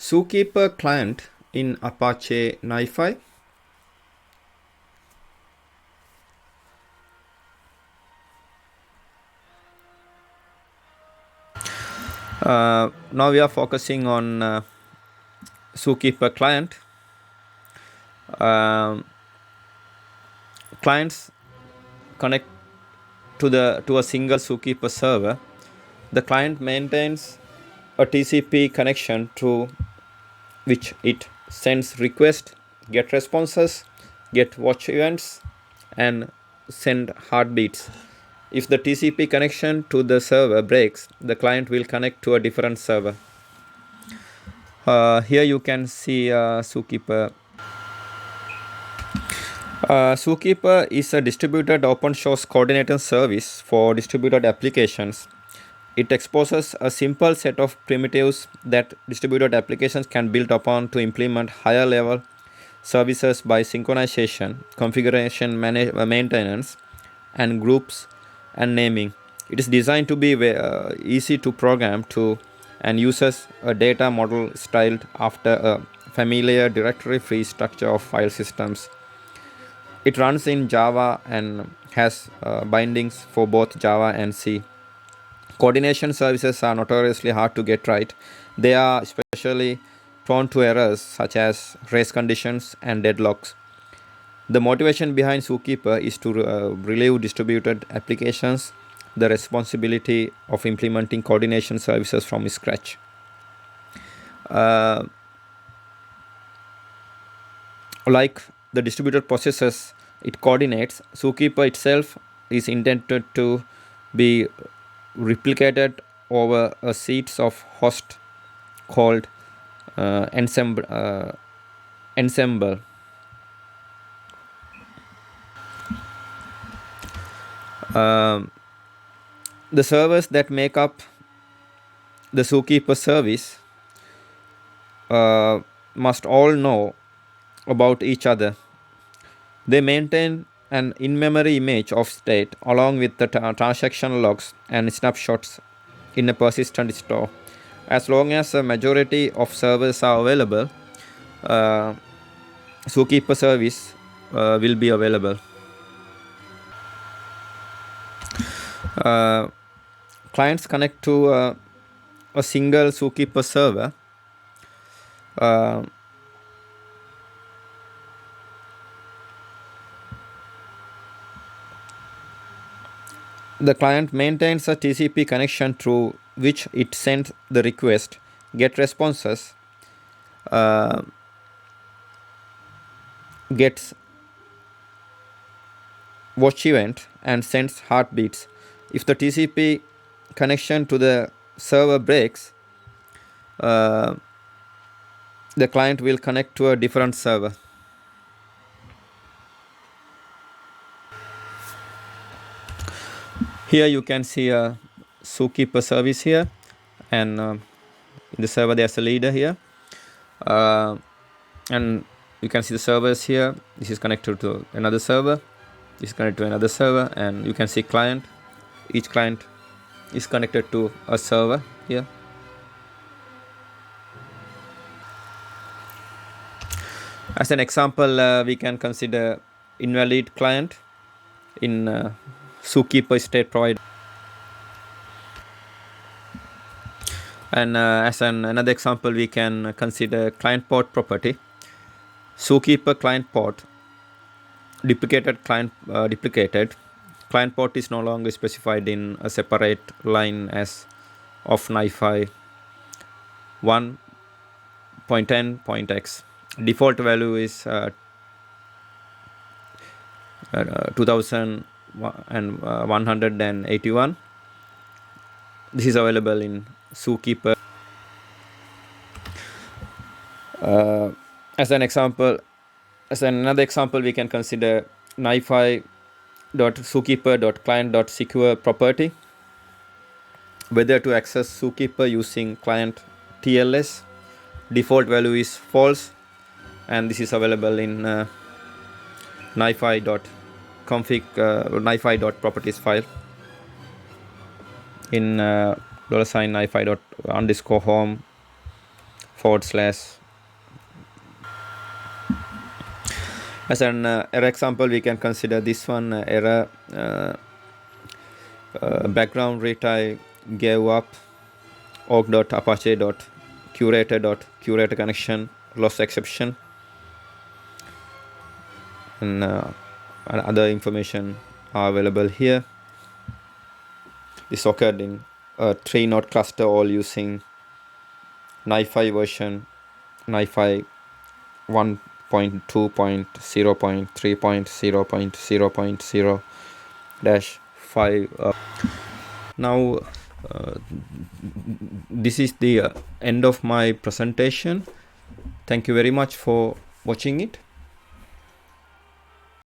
Zookeeper client in Apache NiFi. Now we are focusing on Zookeeper client. Clients connect to a single Zookeeper server. The client maintains a TCP connection through which it sends requests, get responses, get watch events, and send heartbeats. If the TCP connection to the server breaks, the client will connect to a different server. Here you can see Zookeeper. Zookeeper is a distributed open source coordinating service for distributed applications. It exposes a simple set of primitives that distributed applications can build upon to implement higher level services by synchronization, configuration maintenance, and groups and naming. It is designed to be easy to program to and uses a data model styled after a familiar directory-free structure of file systems. It runs in Java and has bindings for both Java and C. Coordination services are notoriously hard to get right. They are especially prone to errors such as race conditions and deadlocks. The motivation behind Zookeeper is to relieve distributed applications the responsibility of implementing coordination services from scratch. Like the distributed processes it coordinates, Zookeeper itself is intended to be replicated over a series of hosts called ensemble. The servers that make up the Zookeeper service must all know about each other. They maintain an in-memory image of state along with the transaction logs and snapshots in a persistent store. As long as a majority of servers are available, Zookeeper service will be available. Clients connect to a single Zookeeper server. The client maintains a TCP connection through which it sends the request, get responses, gets watch event, and sends heartbeats. If the TCP connection to the server breaks, the client will connect to a different server. Here you can see a Zookeeper service here, and in the server there's a leader here, and you can see the servers here. This is connected to another server, this is connected to another server, and you can see client. Each client is connected to a server here. As an example, we can consider invalid client in Zookeeper state provider. And as another example, we can consider client port property. Zookeeper client port duplicated. Client port is no longer specified in a separate line as of NiFi 1.10.x. Default value is 2181. This is available in Zookeeper. As another example, we can consider NiFi.zookeeper.client.secure property. Whether to access Zookeeper using client TLS, default value is false, and this is available in NiFi.config NiFi.properties file in $NiFi._home /. As an error example, we can consider this one error background retie gave up org.apache.curator connection loss exception, and other information are available here. This occurred in a 3-node cluster, all using NiFi version, NiFi 1.2.0.3.0.0.0-5. Now this is the end of my presentation. Thank you very much for watching it.